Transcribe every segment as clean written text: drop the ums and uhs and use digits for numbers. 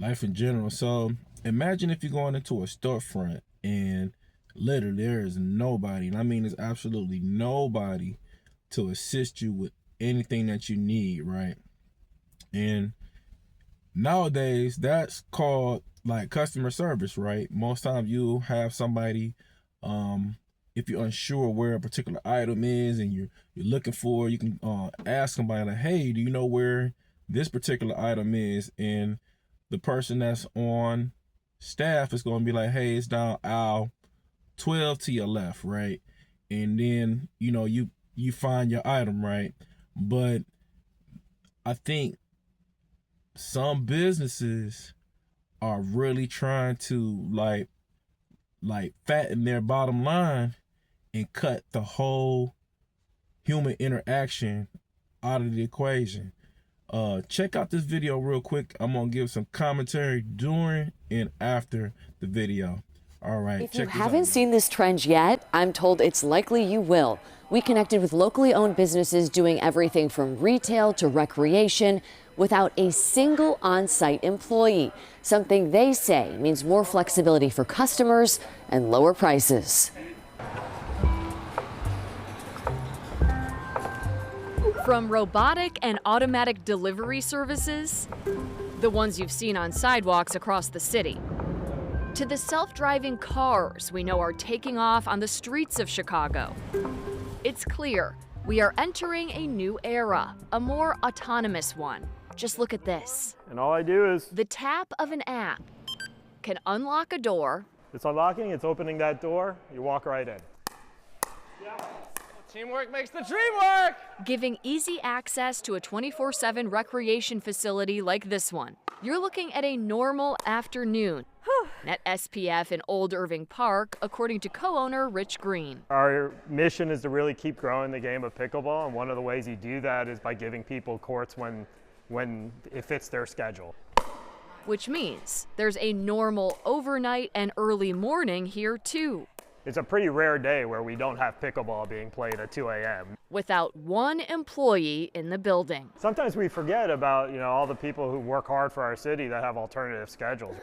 life in general. So imagine if you're going into a storefront and literally there is nobody, and I mean there's absolutely nobody to assist you with anything that you need, right? And nowadays that's called like customer service, right? Most times you have somebody, if you're unsure where a particular item is and you're looking for, you can ask somebody like, hey, do you know where this particular item is? And the person that's on staff is going to be like, hey, it's down aisle 12 to your left, right? And then you find your item, right? But I think some businesses are really trying to like fatten their bottom line and cut the whole human interaction out of the equation. Check out this video real quick. I'm gonna give some commentary during and after the video. All right. If you haven't seen this trend yet, I'm told it's likely you will. We connected with locally owned businesses doing everything from retail to recreation without a single on-site employee, something they say means more flexibility for customers and lower prices. From robotic and automatic delivery services, the ones you've seen on sidewalks across the city, to the self-driving cars we know are taking off on the streets of Chicago. It's clear we are entering a new era, a more autonomous one. Just look at this. And all I do is... The tap of an app can unlock a door. It's unlocking, it's opening that door, you walk right in. Teamwork makes the dream work! Giving easy access to a 24/7 recreation facility like this one. You're looking at a normal afternoon at SPF in Old Irving Park, according to co-owner Rich Green. Our mission is to really keep growing the game of pickleball, and one of the ways you do that is by giving people courts when it fits their schedule. Which means there's a normal overnight and early morning here too. It's a pretty rare day where we don't have pickleball being played at 2 a.m. Without one employee in the building. Sometimes we forget about all the people who work hard for our city that have alternative schedules.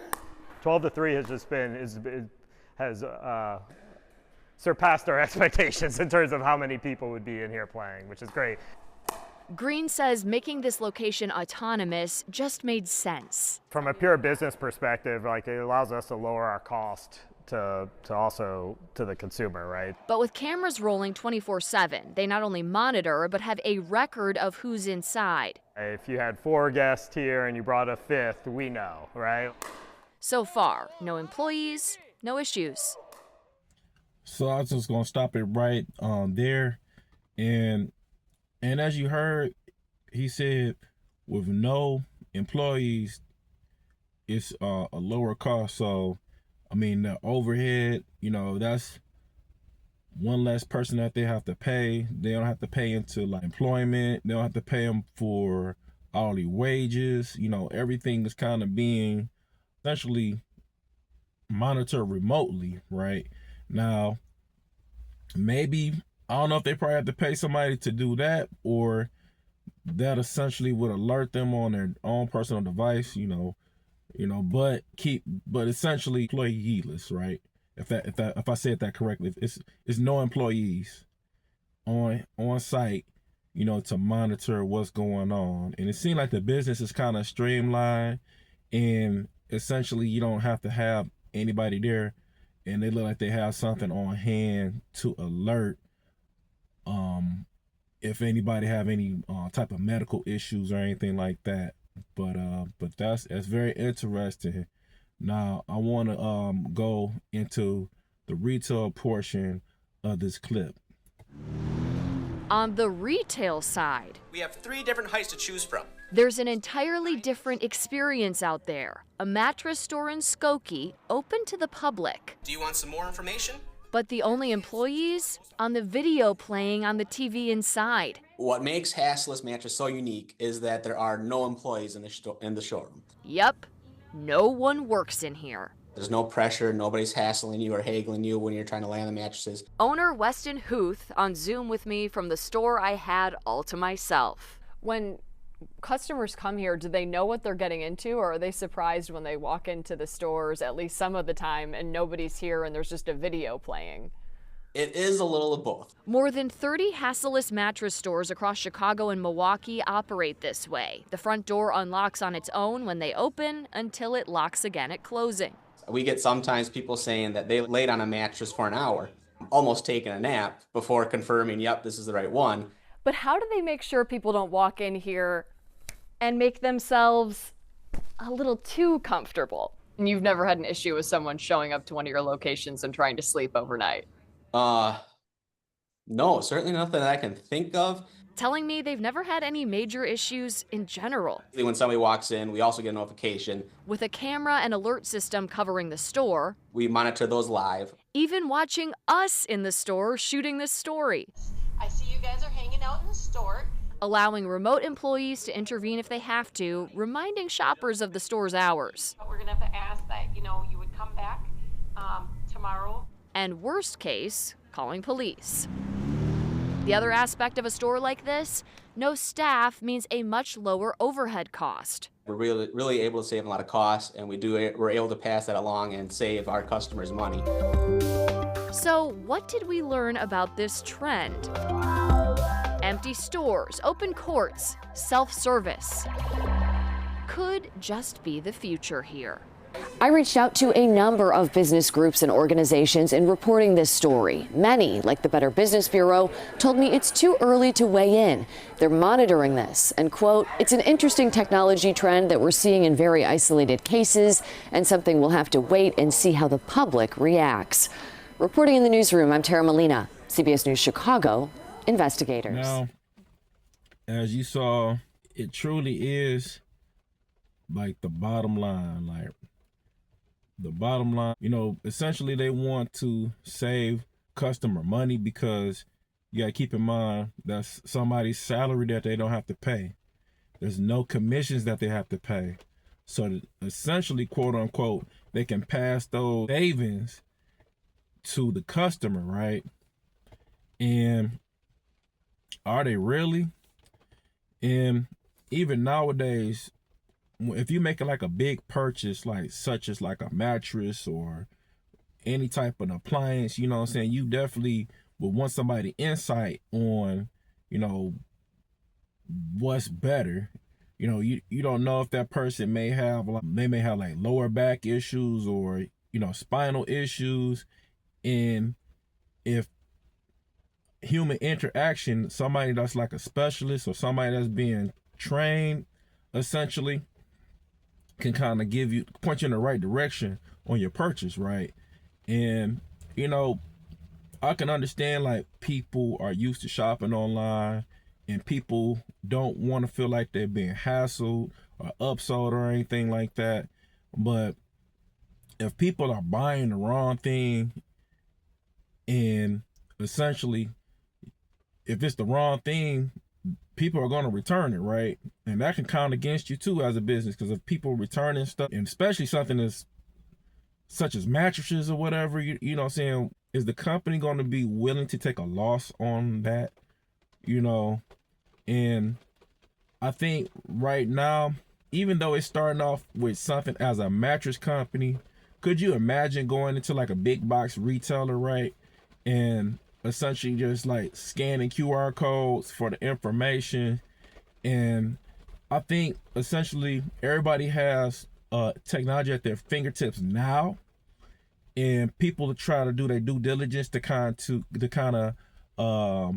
12 to 3 has just been surpassed our expectations in terms of how many people would be in here playing, which is great. Green says making this location autonomous just made sense. From a pure business perspective, it allows us to lower our cost to also to the consumer, right? But with cameras rolling 24/7, they not only monitor but have a record of who's inside. If you had 4 guests here and you brought a 5th, we know, right? So far, no employees, no issues. So I was just gonna stop it right there, and as you heard, he said with no employees, it's a lower cost. So I mean, the overhead, that's one less person that they have to pay. They don't have to pay into employment. They don't have to pay them for hourly wages. Everything is kind of being essentially monitored remotely, right? Now, maybe, I don't know if they probably have to pay somebody to do that, or that essentially would alert them on their own personal device, but essentially employee-less, right? If I said that correctly, it's no employees on site, to monitor what's going on. And it seems like the business is kind of streamlined, and essentially you don't have to have anybody there, and they look like they have something on hand to alert if anybody have any type of medical issues or anything like that. But that's very interesting. Now I want to go into the retail portion of this clip. On the retail side, We have 3 different heights to choose from. there's an entirely different experience out there. A mattress store in Skokie, open to the public. Do you want some more information? But the only employees on the video playing on the TV inside. What makes Hassless Mattress so unique is that there are no employees in the showroom. Yep, no one works in here. There's no pressure, nobody's hassling you or haggling you when you're trying to lay on the mattresses. Owner Weston Huth on Zoom with me from the store I had all to myself. When Customers come here, do they know what they're getting into, or are they surprised when they walk into the stores at least some of the time and nobody's here and there's just a video playing? It is a little of both. More than 30 Hasseless mattress stores across Chicago and Milwaukee operate this way. The front door unlocks on its own when they open until it locks again at closing. We get sometimes people saying that they laid on a mattress for an hour, almost taking a nap before confirming, yep, this is the right one. But how do they make sure people don't walk in here and make themselves a little too comfortable? And you've never had an issue with someone showing up to one of your locations and trying to sleep overnight? No, certainly nothing that I can think of. Telling me they've never had any major issues in general. When somebody walks in, we also get a notification. With a camera and alert system covering the store, We monitor those live. even watching us in the store shooting this story. I see you guys are hanging out in the store. Allowing remote employees to intervene if they have to, reminding shoppers of the store's hours. But we're gonna have to ask that, you would come back tomorrow. And worst case, calling police. The other aspect of a store like this, no staff means a much lower overhead cost. We're really able to save a lot of costs, and we're able to pass that along and save our customers money. So what did we learn about this trend? Empty stores, open courts, self-service. Could just be the future here. I reached out to a number of business groups and organizations in reporting this story. Many, like the Better Business Bureau, told me it's too early to weigh in. They're monitoring this and, quote, it's an interesting technology trend that we're seeing in very isolated cases and something we'll have to wait and see how the public reacts. Reporting in the newsroom, I'm Tara Molina, CBS News Chicago investigators. Now, as you saw, it truly is like the bottom line, essentially they want to save customer money because you gotta keep in mind that's somebody's salary that they don't have to pay. There's no commissions that they have to pay. So that essentially, quote unquote, they can pass those savings to the customer, right? And are they really? And even nowadays, if you make it like a big purchase, such as like a mattress or any type of appliance, you know what I'm saying, you definitely would want somebody insight on, what's better. You don't know if that person may have like lower back issues or, spinal issues. And if human interaction, somebody that's like a specialist or somebody that's being trained essentially can kind of point you in the right direction on your purchase, right? And I can understand like people are used to shopping online and people don't want to feel like they're being hassled or upsold or anything like that. But if people are buying the wrong thing, and essentially if it's the wrong thing, people are going to return it, right? And that can count against you too as a business, because if people returning stuff, and especially something that's such as mattresses or whatever, you know what I'm saying, is the company going to be willing to take a loss on that? And I think right now, even though it's starting off with something as a mattress company, could you imagine going into like a big box retailer, right? And essentially just like scanning QR codes for the information. And I think essentially everybody has technology at their fingertips now, and people try to do their due diligence to kind of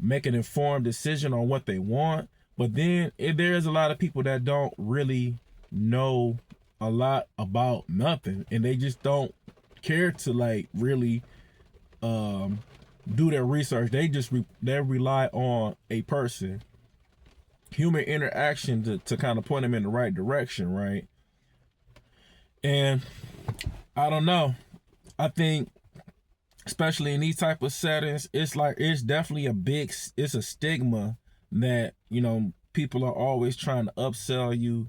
make an informed decision on what they want. But then there's a lot of people that don't really know a lot about nothing, and they just don't care to like really do their research. They rely on a person, human interaction to kind of point them in the right direction, right? And I don't know, I think especially in these type of settings, it's definitely it's a stigma that people are always trying to upsell you,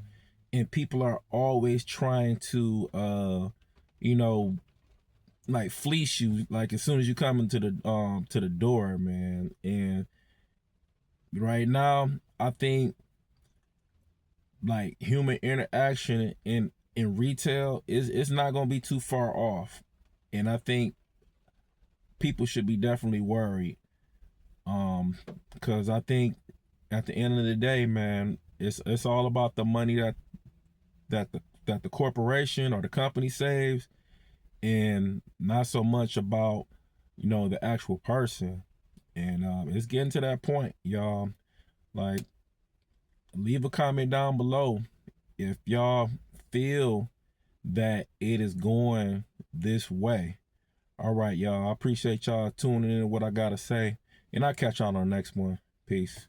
and people are always trying to like fleece you, like as soon as you come into the door, man. And right now, I think like human interaction in retail is it's not gonna be too far off. And I think people should be definitely worried. Because I think at the end of the day, man, it's all about the money that the corporation or the company saves, and not so much about, you know, the actual person. And it's getting to that point, y'all. Like, leave a comment down below if y'all feel that it is going this way. All right, y'all. I appreciate y'all tuning in to what I gotta say, and I'll catch y'all on the next one. Peace.